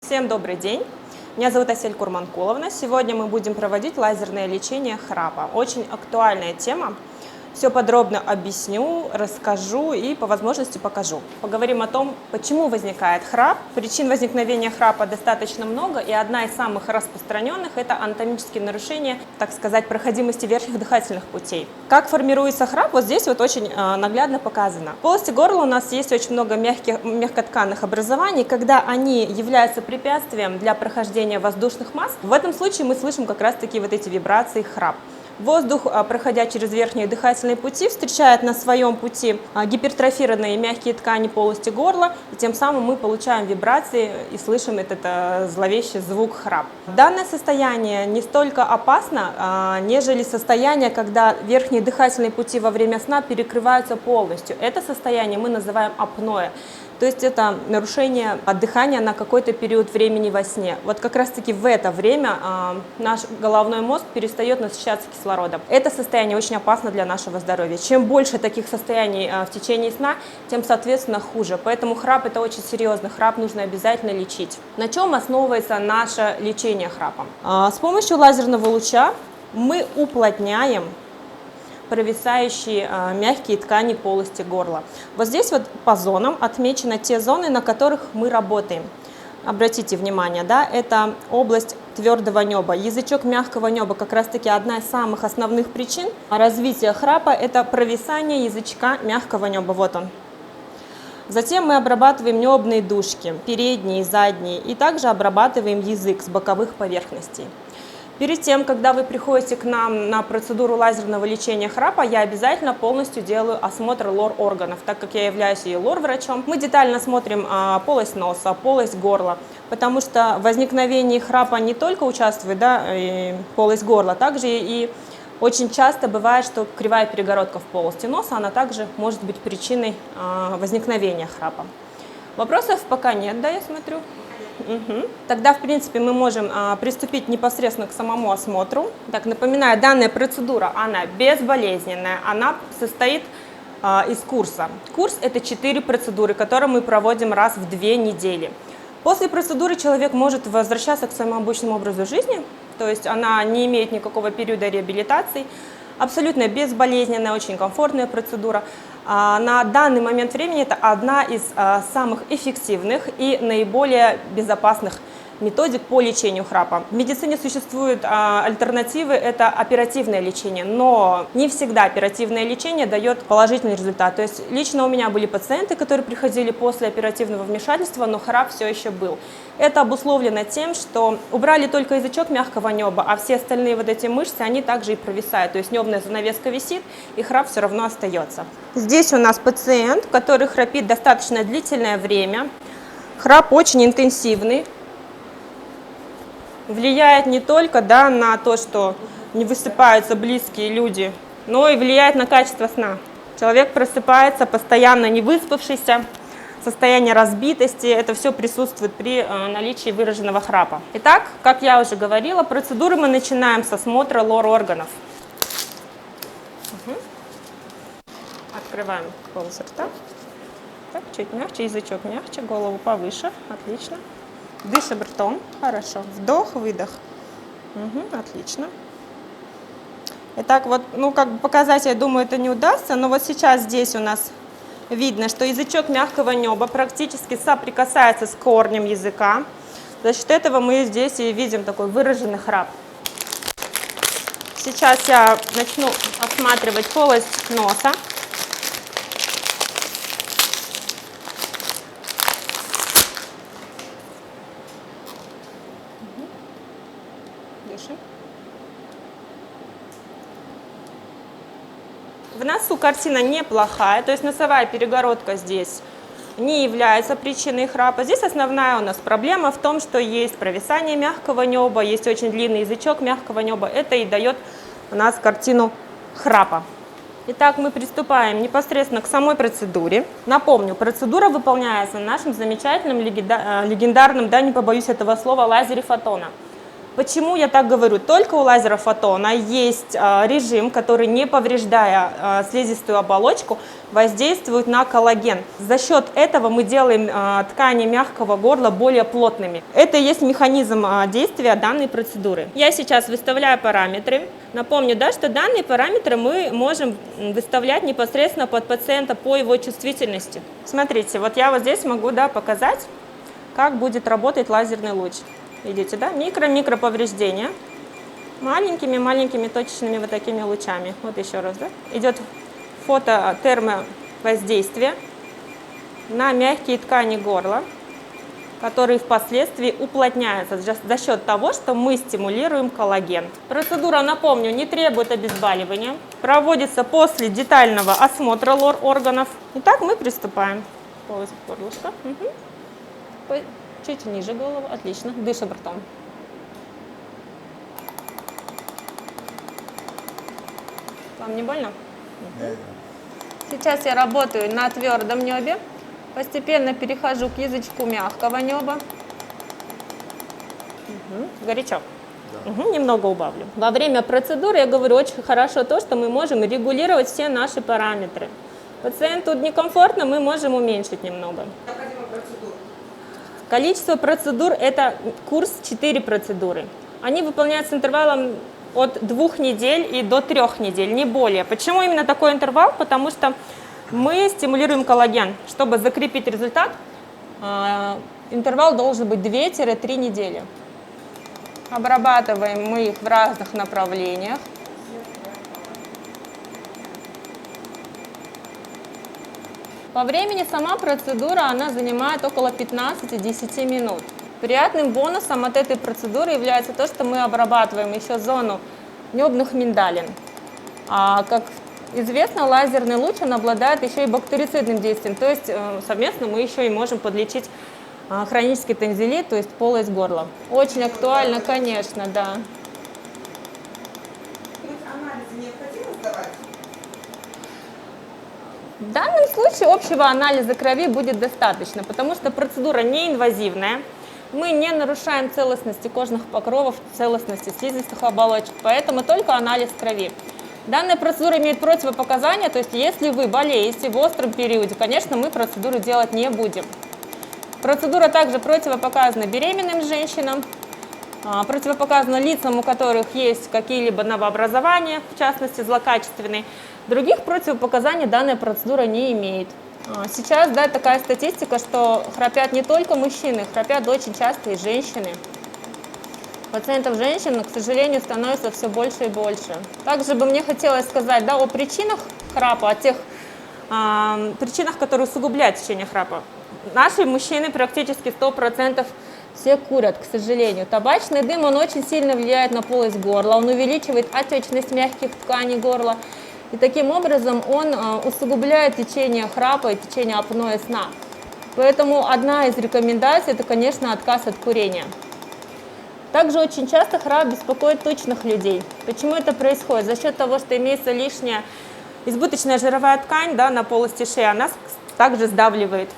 Всем добрый день! Меня зовут Асель Курманкуловна. Сегодня мы будем проводить лазерное лечение храпа. Очень актуальная тема. Все подробно объясню, расскажу и по возможности покажу. Поговорим о том, почему возникает храп. Причин возникновения храпа достаточно много, и одна из самых распространенных – это анатомические нарушения, так сказать, проходимости верхних дыхательных путей. Как формируется храп? Вот здесь вот очень наглядно показано. В полости горла у нас есть очень много мягкотканных образований. Когда они являются препятствием для прохождения воздушных масс, в этом случае мы слышим как раз-таки вот эти вибрации, храп. Воздух, проходя через верхние дыхательные пути, встречает на своем пути гипертрофированные мягкие ткани полости горла, и тем самым мы получаем вибрации и слышим этот зловещий звук храп. Данное состояние не столько опасно, нежели состояние, когда верхние дыхательные пути во время сна перекрываются полностью. Это состояние мы называем апноэ. То есть это нарушение дыхания на какой-то период времени во сне. Вот как раз-таки в это время наш головной мозг перестает насыщаться кислородом. Это состояние очень опасно для нашего здоровья. Чем больше таких состояний в течение сна, тем, соответственно, хуже. Поэтому храп – это очень серьезно. Храп нужно обязательно лечить. На чем основывается наше лечение храпа? С помощью лазерного луча мы уплотняем провисающие мягкие ткани полости горла. Вот здесь вот по зонам отмечены те зоны, на которых мы работаем. Обратите внимание, да, это область твердого неба. Язычок мягкого неба как раз-таки одна из самых основных причин развития храпа – это провисание язычка мягкого неба. Вот он. Затем мы обрабатываем небные дужки, передние и задние, и также обрабатываем язык с боковых поверхностей. Перед тем, когда вы приходите к нам на процедуру лазерного лечения храпа, я обязательно полностью делаю осмотр лор-органов, так как я являюсь и лор-врачом. Мы детально смотрим полость носа, полость горла, потому что в возникновении храпа не только участвует и полость горла, также и очень часто бывает, что кривая перегородка в полости носа, она также может быть причиной возникновения храпа. Вопросов пока нет, да, я смотрю? Угу. Тогда, в принципе, мы можем приступить непосредственно к самому осмотру. Так, напоминаю, данная процедура, она безболезненная, она состоит из курса. Курс – это 4 процедуры, которые мы проводим раз в 2 недели. После процедуры человек может возвращаться к своему обычному образу жизни, то есть она не имеет никакого периода реабилитации. Абсолютно безболезненная, очень комфортная процедура. На данный момент времени это одна из самых эффективных и наиболее безопасных методик по лечению храпа. В медицине существуют альтернативы, это оперативное лечение, но не всегда оперативное лечение дает положительный результат. То есть лично у меня были пациенты, которые приходили после оперативного вмешательства, но храп все еще был. Это обусловлено тем, что убрали только язычок мягкого неба, а все остальные вот эти мышцы, они также и провисают. То есть небная занавеска висит, и храп все равно остается. Здесь у нас пациент, который храпит достаточно длительное время. Храп очень интенсивный. Влияет не только на то, что не высыпаются близкие люди, но и влияет на качество сна. Человек просыпается постоянно не выспавшийся, состояние разбитости, это все присутствует при наличии выраженного храпа. Итак, как я уже говорила, процедуру мы начинаем с осмотра лор-органов. Угу. Открываем полость рта. Так, чуть мягче, язычок мягче, голову повыше, отлично. Дышим ртом, хорошо. Вдох, выдох. Угу, отлично. Итак, вот, как бы показать, я думаю, это не удастся, но вот сейчас здесь у нас видно, что язычок мягкого неба практически соприкасается с корнем языка. За счет этого мы здесь и видим такой выраженный храп. Сейчас я начну осматривать полость носа. В носу картина неплохая, то есть носовая перегородка здесь не является причиной храпа. Здесь основная у нас проблема в том, что есть провисание мягкого неба, есть очень длинный язычок мягкого неба. Это и дает у нас картину храпа. Итак, мы приступаем непосредственно к самой процедуре. Напомню, процедура выполняется нашим замечательным, легендарным, не побоюсь этого слова, лазере фотона. Почему я так говорю? Только у лазера фотона есть режим, который, не повреждая слизистую оболочку, воздействует на коллаген. За счет этого мы делаем ткани мягкого горла более плотными. Это и есть механизм действия данной процедуры. Я сейчас выставляю параметры. Напомню, да, что данные параметры мы можем выставлять непосредственно под пациента по его чувствительности. Смотрите, вот я вот здесь могу, да, показать, как будет работать лазерный луч. Видите, да? Микро-микро повреждения маленькими-маленькими точечными вот такими лучами. Вот еще раз, да? Идет фототермовоздействие на мягкие ткани горла, которые впоследствии уплотняются за счет того, что мы стимулируем коллаген. Процедура, напомню, не требует обезболивания, проводится после детального осмотра лор-органов. Итак, мы приступаем. Полость горлышка. Угу. Чуть ниже голову, отлично, дышим ртом. Вам не больно? Угу. Сейчас я работаю на твердом небе, постепенно перехожу к язычку мягкого неба. Угу. Горячо? Да. Угу. Немного убавлю. Во время процедуры, я говорю, очень хорошо то, что мы можем регулировать все наши параметры. Пациенту некомфортно, мы можем уменьшить немного. Количество процедур – это курс 4 процедуры. Они выполняются с интервалом от 2 недель и до 3 недель, не более. Почему именно такой интервал? Потому что мы стимулируем коллаген. Чтобы закрепить результат, интервал должен быть 2-3 недели. Обрабатываем мы их в разных направлениях. По времени сама процедура, она занимает около 15-10 минут. Приятным бонусом от этой процедуры является то, что мы обрабатываем еще зону небных миндалин. Как известно, лазерный луч, он обладает еще и бактерицидным действием, то есть совместно мы еще и можем подлечить хронический танзелит, то есть полость горла. Очень актуально, конечно, да. Анализы необходимо сдавать? В данном случае общего анализа крови будет достаточно, потому что процедура неинвазивная. Мы не нарушаем целостности кожных покровов, целостности слизистых оболочек, поэтому только анализ крови. Данная процедура имеет противопоказания, то есть если вы болеете в остром периоде, конечно, мы процедуру делать не будем. Процедура также противопоказана беременным женщинам, противопоказана лицам, у которых есть какие-либо новообразования, в частности злокачественные. Других противопоказаний данная процедура не имеет. Сейчас, да, такая статистика, что храпят не только мужчины, храпят очень часто и женщины. Пациентов женщин, к сожалению, становится все больше и больше. Также бы мне хотелось сказать, да, о причинах храпа, о тех причинах, которые усугубляют течение храпа. Наши мужчины практически 100% все курят, к сожалению. Табачный дым, он очень сильно влияет на полость горла, он увеличивает отечность мягких тканей горла. И таким образом он усугубляет течение храпа и течение апноэ сна. Поэтому одна из рекомендаций – это, конечно, отказ от курения. Также очень часто храп беспокоит тучных людей. Почему это происходит? За счет того, что имеется лишняя избыточная жировая ткань, да, на полости шеи, она также сдавливает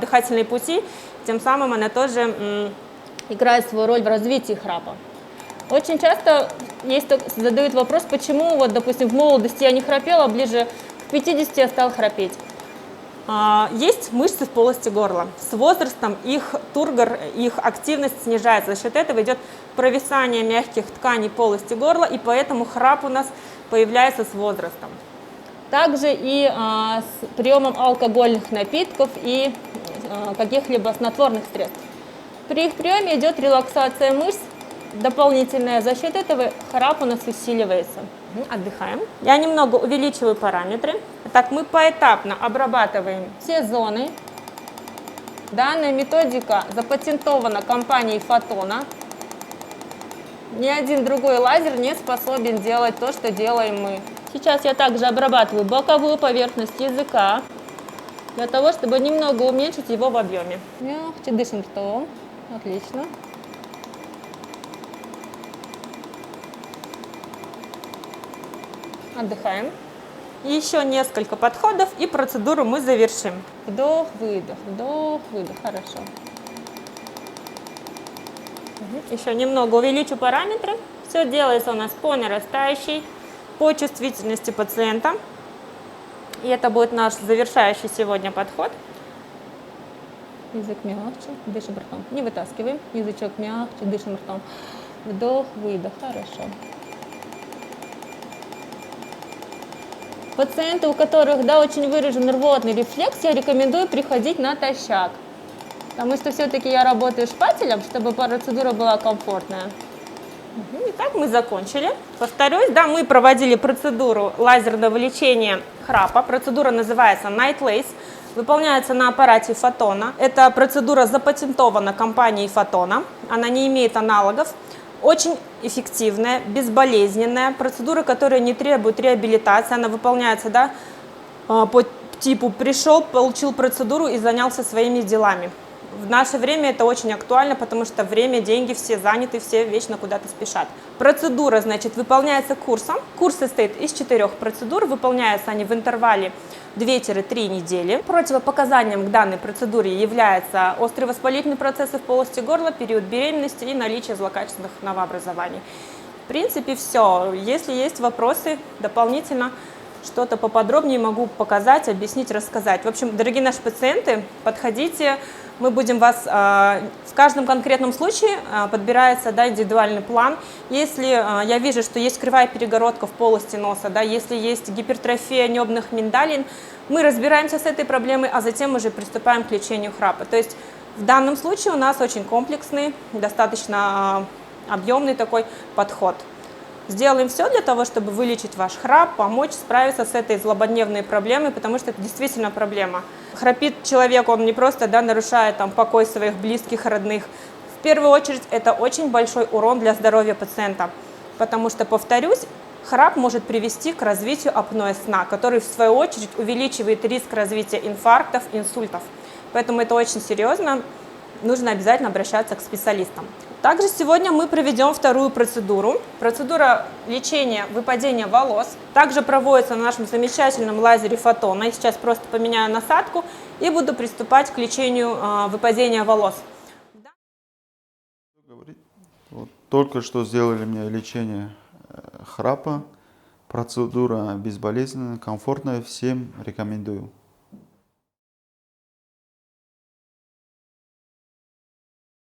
дыхательные пути, тем самым она тоже играет свою роль в развитии храпа. Очень часто задают вопрос, почему, вот, допустим, в молодости я не храпела, а ближе к 50 я стал храпеть. Есть мышцы в полости горла. С возрастом их тургор, их активность снижается. За счет этого идет провисание мягких тканей полости горла, и поэтому храп у нас появляется с возрастом. Также и с приемом алкогольных напитков и каких-либо снотворных средств. При их приеме идет релаксация мышц дополнительная, за счет этого храп у нас усиливается. Отдыхаем. Я немного увеличиваю параметры. Так, мы поэтапно обрабатываем все зоны. Данная методика запатентована компанией Фотона. Ни один другой лазер не способен делать то, что делаем мы. Сейчас я также обрабатываю боковую поверхность языка, для того, чтобы немного уменьшить его в объеме. Мягче дышим ртом. Отлично. Отдыхаем. Еще несколько подходов, и процедуру мы завершим. Вдох, выдох, хорошо. Еще немного увеличу параметры. Все делается у нас по нарастающей, по чувствительности пациента. И это будет наш завершающий сегодня подход. Язык мягче, дышим ртом. Не вытаскиваем. Язычок мягче, дышим ртом. Вдох, выдох. Хорошо. Пациенты, у которых очень выражен рвотный рефлекс, я рекомендую приходить натощак. Потому что все-таки я работаю шпателем, чтобы процедура была комфортная. Итак, мы закончили. Повторюсь, мы проводили процедуру лазерного лечения храпа. Процедура называется Night Lace. Выполняется на аппарате Фотона. Эта процедура запатентована компанией Фотона. Она не имеет аналогов. Очень эффективная, безболезненная процедура, которая не требует реабилитации. Она выполняется по типу пришел, получил процедуру и занялся своими делами. В наше время это очень актуально, потому что время, деньги, все заняты, все вечно куда-то спешат. Процедура, выполняется курсом. Курс состоит из 4 процедур, выполняются они в интервале 2-3 недели. Противопоказанием к данной процедуре являются острые воспалительные процессы в полости горла, период беременности и наличие злокачественных новообразований. В принципе, все. Если есть вопросы дополнительно, что-то поподробнее могу показать, объяснить, рассказать. В общем, дорогие наши пациенты, подходите, мы будем вас, в каждом конкретном случае подбирается индивидуальный план. Если я вижу, что есть кривая перегородка в полости носа, если есть гипертрофия небных миндалин, мы разбираемся с этой проблемой, а затем уже приступаем к лечению храпа. То есть в данном случае у нас очень комплексный, достаточно объемный такой подход. Сделаем все для того, чтобы вылечить ваш храп, помочь справиться с этой злободневной проблемой, потому что это действительно проблема. Храпит человек, он не просто нарушает покой своих близких, родных. В первую очередь это очень большой урон для здоровья пациента, потому что, повторюсь, храп может привести к развитию апноэ сна, который в свою очередь увеличивает риск развития инфарктов, инсультов. Поэтому это очень серьезно, нужно обязательно обращаться к специалистам. Также сегодня мы проведем вторую процедуру. Процедура лечения выпадения волос. Также проводится на нашем замечательном лазере Фотона. Я сейчас просто поменяю насадку и буду приступать к лечению выпадения волос. Только что сделали мне лечение храпа. Процедура безболезненная, комфортная. Всем рекомендую.